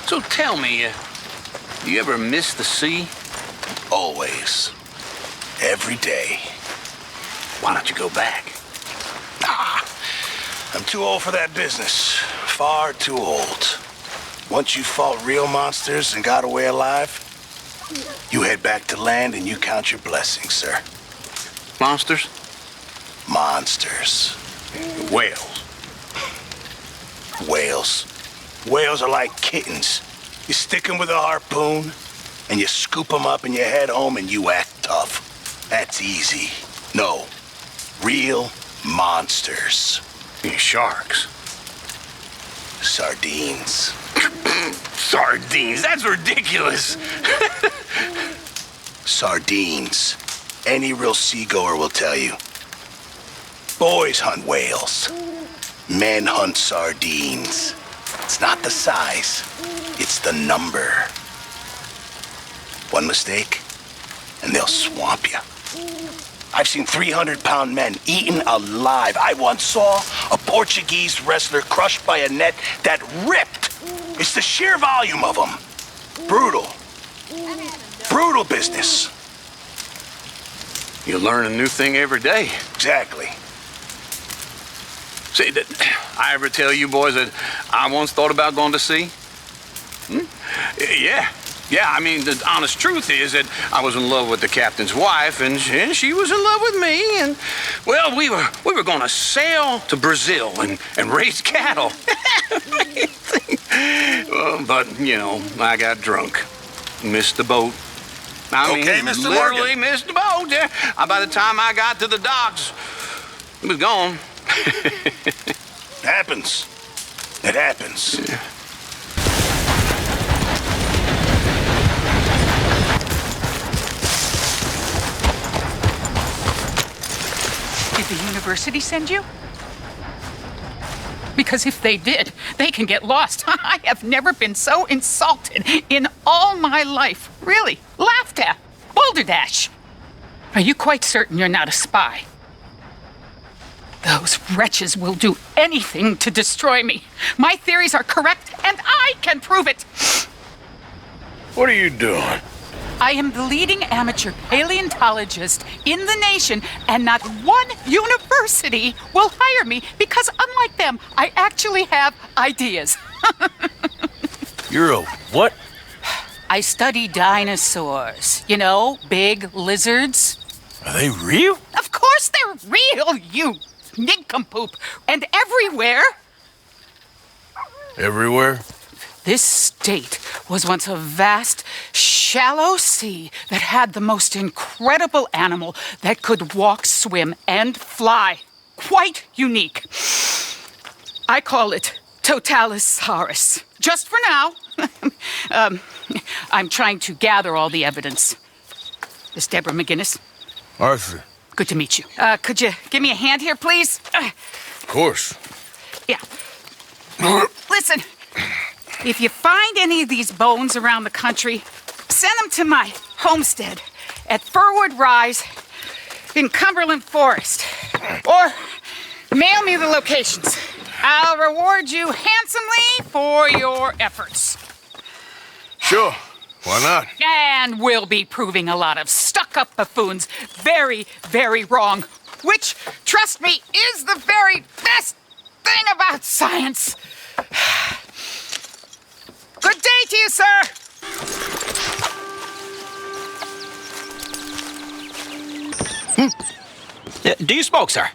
So tell me, you ever miss the sea? Always. Every day. Why don't you go back? Nah, I'm too old for that business. Far too old. Once you fought real monsters and got away alive, you head back to land and you count your blessings, sir. Monsters? Monsters. Whales. Whales. Whales are like kittens. You stick them with a harpoon, and you scoop them up and you head home and you act tough. That's easy. No. Real monsters. Sharks. Sardines. Sardines? That's ridiculous. Sardines. Any real seagoer will tell you. Boys hunt whales. Men hunt sardines. It's not the size, it's the number. One mistake, and they'll swamp you. I've seen 300-pound men eaten alive. I once saw a Portuguese wrestler crushed by a net that ripped. It's the sheer volume of them. Brutal. Brutal business. You learn a new thing every day. Exactly. See, did I ever tell you boys that I once thought about going to sea? Yeah. Yeah, I mean, the honest truth is that I was in love with the captain's wife, and she was in love with me, and, well, we were going to sail to Brazil and raise cattle. Well, but, you know, I got drunk. Missed the boat. I mean, Mr. literally Morgan. missed the boat. Yeah. By the time I got to the docks, it was gone. Happens. It happens. Yeah. Did the university send you? Because if they did, they can get lost. I have never been so insulted in all my life. Really, laughed at. Balderdash. Are you quite certain you're not a spy? Those wretches will do anything to destroy me. My theories are correct, and I can prove it. What are you doing? I am the leading amateur paleontologist in the nation, and not one university will hire me because, unlike them, I actually have ideas. You're a what? I study dinosaurs. You know, big lizards. Are they real? Of course they're real, you nincompoop. And everywhere. Everywhere? This state was once a vast, shallow sea that had the most incredible animal that could walk, swim, and fly. Quite unique. I call it Totalisaurus. Just for now. I'm trying to gather all the evidence. Miss Deborah McGinnis. Arthur. Good to meet you. Could you give me a hand here, please? Of course. Yeah. Listen, if you find any of these bones around the country, send them to my homestead at Furwood Rise in Cumberland Forest. Or mail me the locations. I'll reward you handsomely for your efforts. Sure. Why not? And we'll be proving a lot of stuck-up buffoons very, very wrong. Which, trust me, is the very best thing about science. Good day to you, sir. Do you smoke, sir?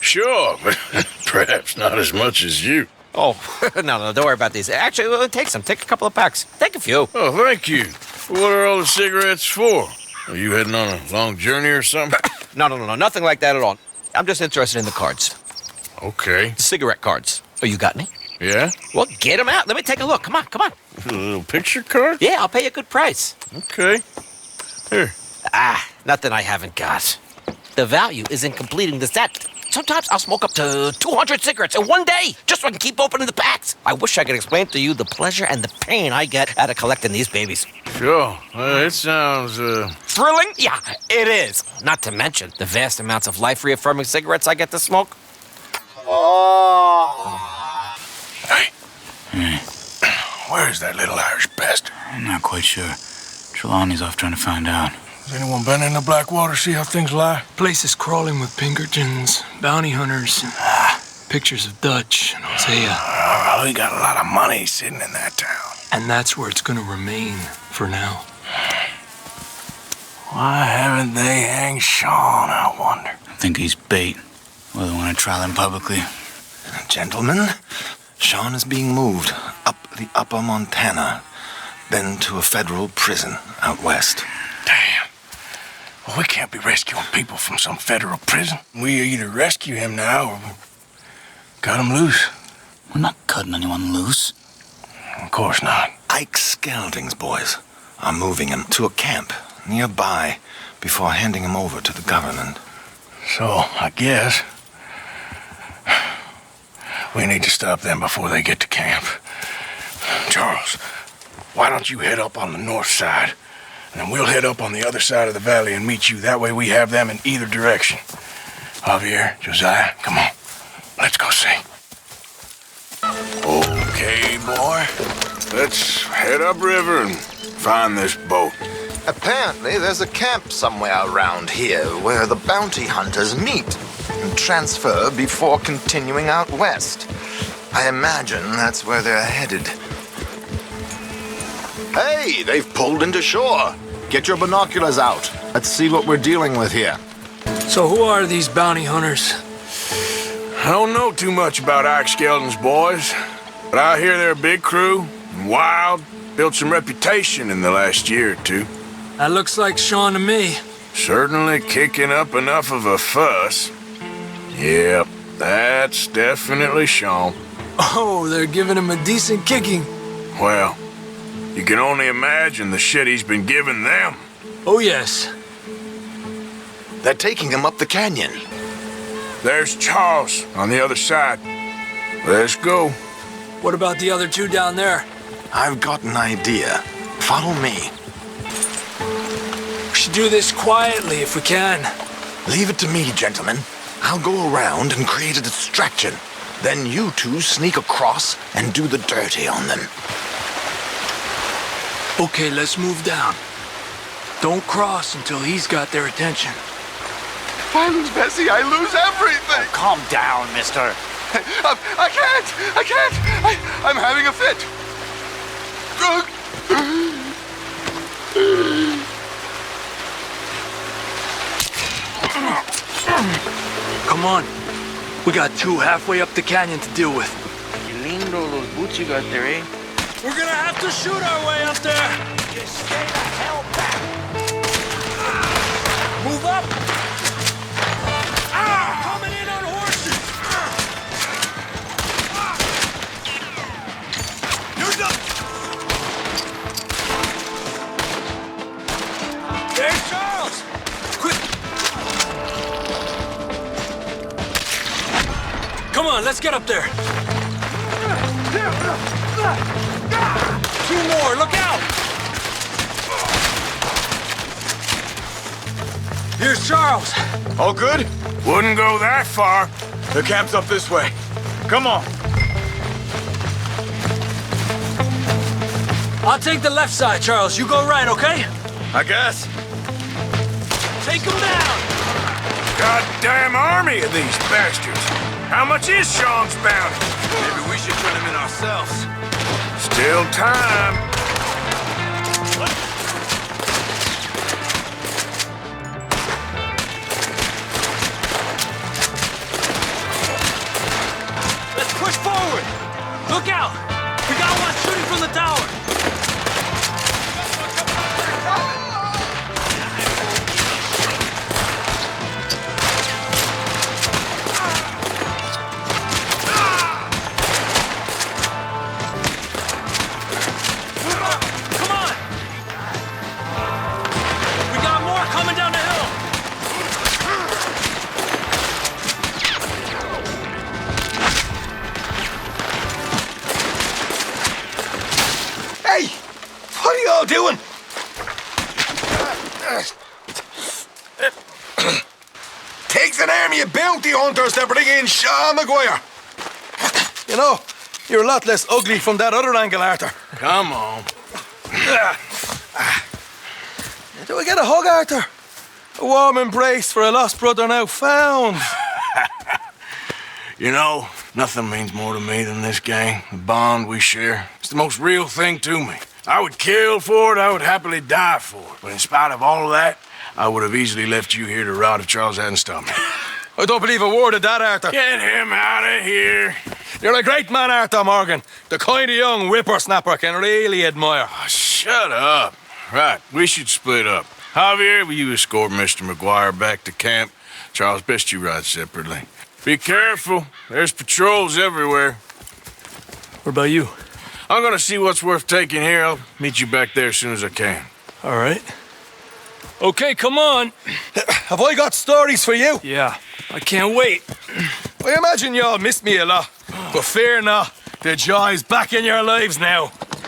Sure, but perhaps not as much as you. Oh, no, don't worry about these. Actually, well, take some. Take a couple of packs. Take a few. Oh, thank you. What are all the cigarettes for? Are you heading on a long journey or something? No, nothing like that at all. I'm just interested in the cards. Okay. The cigarette cards. Oh, you got any? Yeah? Well, get them out. Let me take a look. Come on. A little picture card? Yeah, I'll pay you a good price. Okay. Here. Nothing I haven't got. The value is in completing the set. Sometimes I'll smoke up to 200 cigarettes in one day, just so I can keep opening the packs. I wish I could explain to you the pleasure and the pain I get out of collecting these babies. Sure. It sounds, Thrilling? Yeah, it is. Not to mention the vast amounts of life-reaffirming cigarettes I get to smoke. Hey. Where's that little Irish bastard? I'm not quite sure. Trelawney's off trying to find out. Has anyone been in the Blackwater, see how things lie? Place is crawling with Pinkertons, bounty hunters, and pictures of Dutch and Hosea. We got a lot of money sitting in that town. And that's where it's gonna remain for now. Why haven't they hanged Sean, I wonder? I think he's bait. Well, they want to trial him publicly. Gentlemen, Sean is being moved up the upper Montana, then to a federal prison out west. Damn. Well, we can't be rescuing people from some federal prison. We either rescue him now or cut him loose. We're not cutting anyone loose. Of course not. Ike Skelding's boys are moving him to a camp nearby before handing him over to the government. So, I guess we need to stop them before they get to camp. Charles, why don't you head up on the north side, and then we'll head up on the other side of the valley and meet you. That way we have them in either direction. Javier, Josiah, come on. Let's go see. Okay, boy. Let's head upriver and find this boat. Apparently, there's a camp somewhere around here where the bounty hunters meet and transfer before continuing out west. I imagine that's where they're headed. Hey, they've pulled into shore. Get your binoculars out. Let's see what we're dealing with here. So who are these bounty hunters? I don't know too much about Ike Skelding's boys, but I hear they're a big crew, and wild, built some reputation in the last year or two. That looks like Sean to me. Certainly kicking up enough of a fuss. Yep, that's definitely Sean. Oh, they're giving him a decent kicking. Well, you can only imagine the shit he's been giving them. Oh, yes. They're taking him up the canyon. There's Charles on the other side. Let's go. What about the other two down there? I've got an idea. Follow me. We should do this quietly if we can. Leave it to me, gentlemen. I'll go around and create a distraction. Then you two sneak across and do the dirty on them. Okay, let's move down. Don't cross until he's got their attention. If I lose Bessie, I lose everything. Calm down, mister. I can't. I'm having a fit. Come on. We got two halfway up the canyon to deal with. Lindo los boots you got there, eh? We're gonna have to shoot our way up there. Just stay the hell back. Move up. Coming in on horses. You're done. There's Charles. Quick. Come on, let's get up there. Two more, look out! Here's Charles. All good? Wouldn't go that far. The camp's up this way. Come on. I'll take the left side, Charles. You go right, okay? I guess. Take him down! Goddamn army of these bastards. How much is Sean's bounty? Maybe we should turn him in ourselves. Still time. Let's push forward! Look out! We got one shooting from the tower! Come on! We got more coming down the hill! Hey! What are y'all doing? Takes an army of bounty hunters to bring in Sean McGuire. You know, You're a lot less ugly from that other angle, Arthur. Come on. Do I get a hug, Arthur? A warm embrace for a lost brother now found. You know, nothing means more to me than this gang, the bond we share. It's the most real thing to me. I would kill for it, I would happily die for it. But in spite of all of that, I would have easily left you here to rot if Charles hadn't stopped me. I don't believe a word of that, Arthur. Get him out of here. You're a great man, Arthur Morgan. The kind of young whippersnapper can really admire. Oh, shut up. Right, we should split up. Javier, will you escort Mr. McGuire back to camp? Charles, best you ride separately. Be careful. There's patrols everywhere. What about you? I'm gonna see what's worth taking here. I'll meet you back there as soon as I can. All right. Okay, come on. Have I got stories for you? Yeah, I can't wait. I imagine y'all missed me a lot. But fear not, the joy's back in your lives now.